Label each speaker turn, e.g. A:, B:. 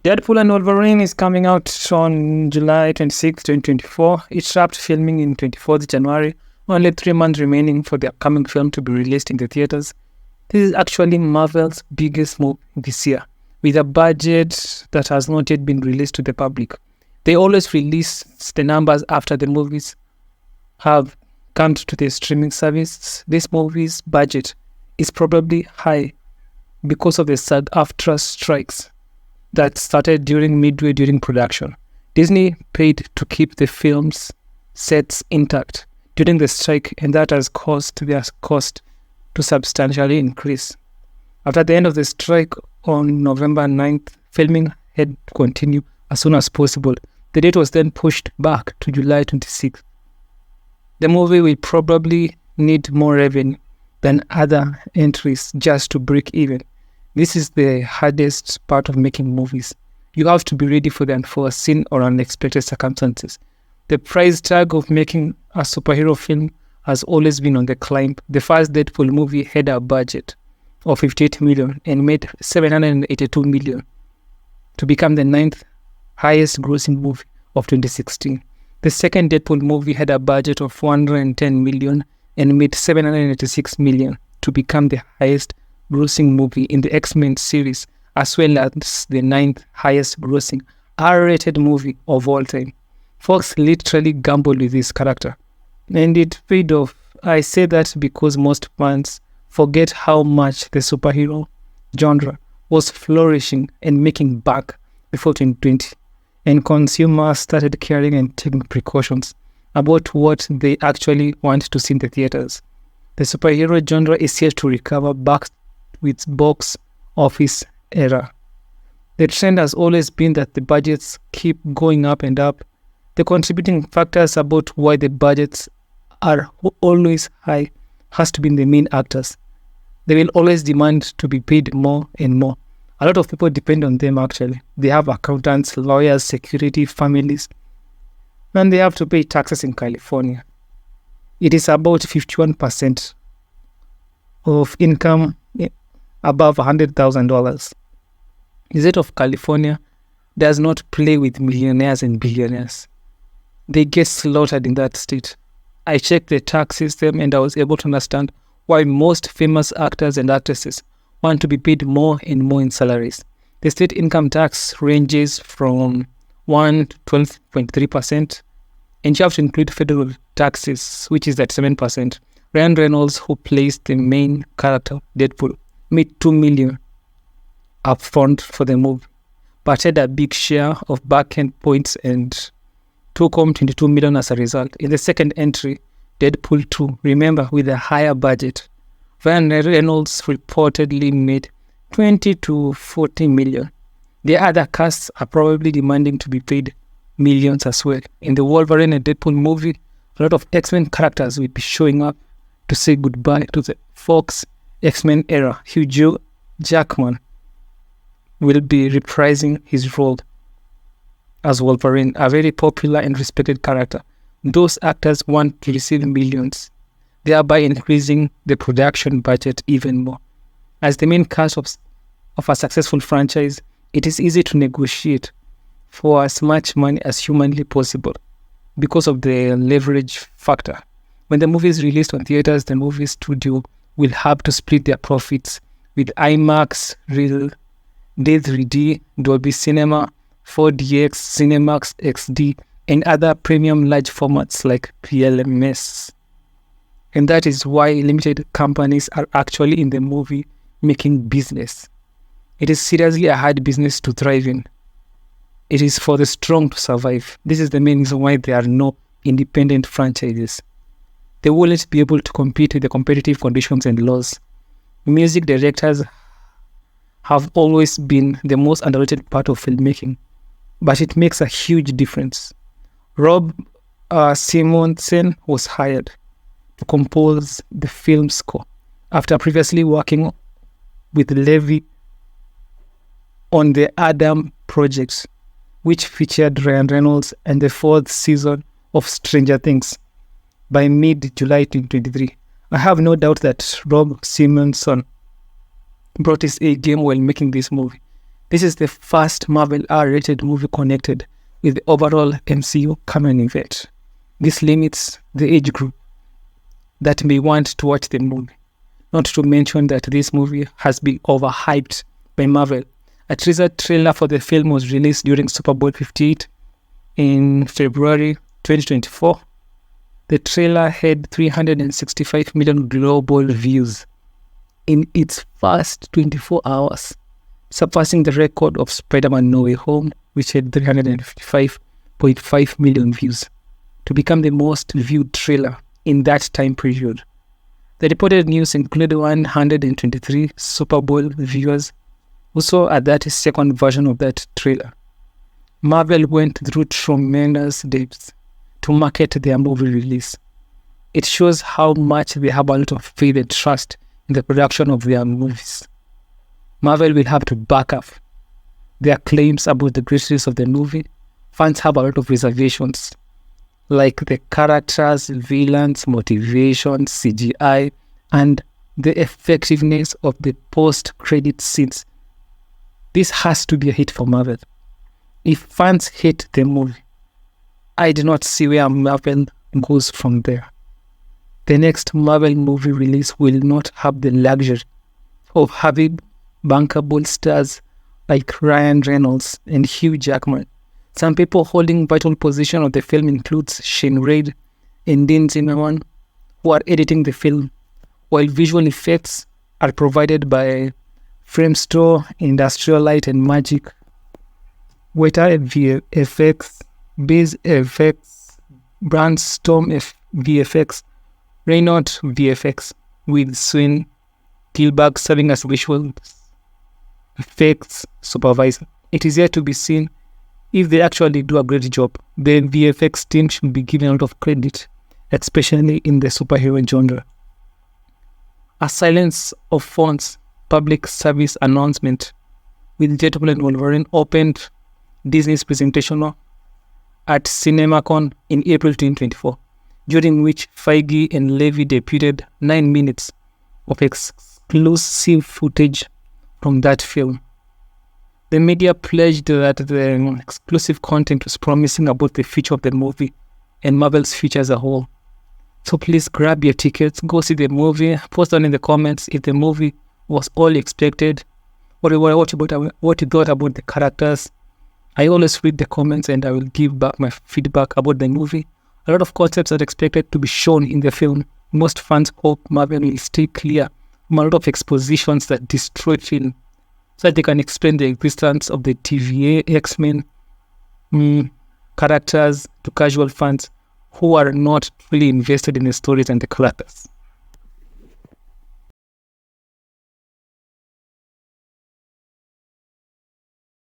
A: Deadpool and Wolverine is coming out on July 26, 2024. It wrapped filming in 24th January, only 3 months remaining for the upcoming film to be released in the theaters. This is actually Marvel's biggest move this year, with a budget that has not yet been released to the public. They always release the numbers after the movies have come to the streaming service. This movie's budget is probably high because of the SAG-AFTRA strikes that started midway during production. Disney paid to keep the film's sets intact during the strike, and that has caused their cost to substantially increase. After the end of the strike on November 9th, filming had to continue as soon as possible. The date was then pushed back to July 26th. The movie will probably need more revenue than other entries just to break even. This is the hardest part of making movies. You have to be ready for the unforeseen or unexpected circumstances. The price tag of making a superhero film has always been on the climb. The first Deadpool movie had a budget of $58 million and made $782 million to become the 9th highest grossing movie of 2016. The second Deadpool movie had a budget of $410 million and made $786 million to become the highest grossing movie in the X-Men series, as well as the 9th highest grossing R-rated movie of all time. Fox literally gambled with this character, and it paid off. I say that because most fans forget how much the superhero genre was flourishing and making back before 2020, and consumers started caring and taking precautions about what they actually want to see in the theaters. The superhero genre is yet to recover back with box office era. The trend has always been that the budgets keep going up and up. The contributing factors about why the budgets are always high has to be in the main actors. They will always demand to be paid more and more. A lot of people depend on them actually. They have accountants, lawyers, security, families, and they have to pay taxes in California. It is about 51% of income above $100,000. The state of California does not play with millionaires and billionaires. They get slaughtered in that state. I checked the tax system and I was able to understand why most famous actors and actresses want to be paid more and more in salaries. The state income tax ranges from 1 to 12.3%, and you have to include federal taxes, which is at 7%. Ryan Reynolds, who plays the main character, Deadpool, made $2 million upfront for the movie, but had a big share of back-end points and took home $22 million as a result. In the second entry, Deadpool 2, remember, with a higher budget, Ryan Reynolds reportedly made $20 to $40 million. The other casts are probably demanding to be paid millions as well. In the Wolverine and Deadpool movie, a lot of X-Men characters will be showing up to say goodbye to the Fox X-Men era. Hugh Jackman will be reprising his role as Wolverine, a very popular and respected character. Those actors want to receive millions, thereby increasing the production budget even more. As the main cast of a successful franchise, it is easy to negotiate for as much money as humanly possible because of the leverage factor. When the movie is released on theaters, the movie studio will have to split their profits with IMAX, Real, D3D, Dolby Cinema, 4DX, Cinemax XD, and other premium large formats like PLMS. And that is why limited companies are actually in the movie making business. It is seriously a hard business to thrive in. It is for the strong to survive. This is the main reason why there are no independent franchises. They won't be able to compete with the competitive conditions and laws. Music directors have always been the most underrated part of filmmaking, but it makes a huge difference. Rob Simonsen was hired to compose the film score after previously working with Levy on the Adam project, which featured Ryan Reynolds and the 4th season of Stranger Things. By mid-July 2023, I have no doubt that Rob Simonson brought his A game while making this movie. This is the first Marvel R-rated movie connected with the overall MCU canon event. This limits the age group that may want to watch the movie. Not to mention that this movie has been overhyped by Marvel. A teaser trailer for the film was released during Super Bowl 58 in February 2024. The trailer had 365 million global views in its first 24 hours, surpassing the record of Spider-Man No Way Home, which had 355.5 million views, to become the most viewed trailer in that time period. The reported news included 123 Super Bowl viewers who saw a 30-second version of that trailer. Marvel went through tremendous depths to market their movie release. It shows how much they have a lot of faith and trust in the production of their movies. Marvel will have to back up their claims about the greatness of the movie. Fans have a lot of reservations, like the characters, villains, motivations, CGI, and the effectiveness of the post-credit scenes. This has to be a hit for Marvel. If fans hate the movie, I do not see where Marvel goes from there. The next Marvel movie release will not have the luxury of having bankable stars like Ryan Reynolds and Hugh Jackman. Some people holding vital position of the film includes Shane Reid and Dean Zimmerman, who are editing the film, while visual effects are provided by Framestore, Industrial Light and Magic, Weta VFX, Base FX, Brandstorm VFX, Reynolds VFX, with Swin Gilbert serving as visual effects supervisor. It is yet to be seen if they actually do a great job. The VFX team should be given a lot of credit, especially in the superhero genre. A silence of fonts public service announcement with Deadpool and Wolverine opened Disney's presentation at CinemaCon in April 2024, during which Feige and Levy debuted 9 minutes of exclusive footage from that film. The media pledged that the exclusive content was promising about the future of the movie and Marvel's future as a whole. So please grab your tickets, go see the movie, post down in the comments if the movie was all expected, what you thought about the characters. I always read the comments and I will give back my feedback about the movie. A lot of concepts are expected to be shown in the film. Most fans hope Marvel will stay clear from a lot of expositions that destroy film, so that they can explain the existence of the TVA X-Men characters to casual fans who are not really invested in the stories and the characters.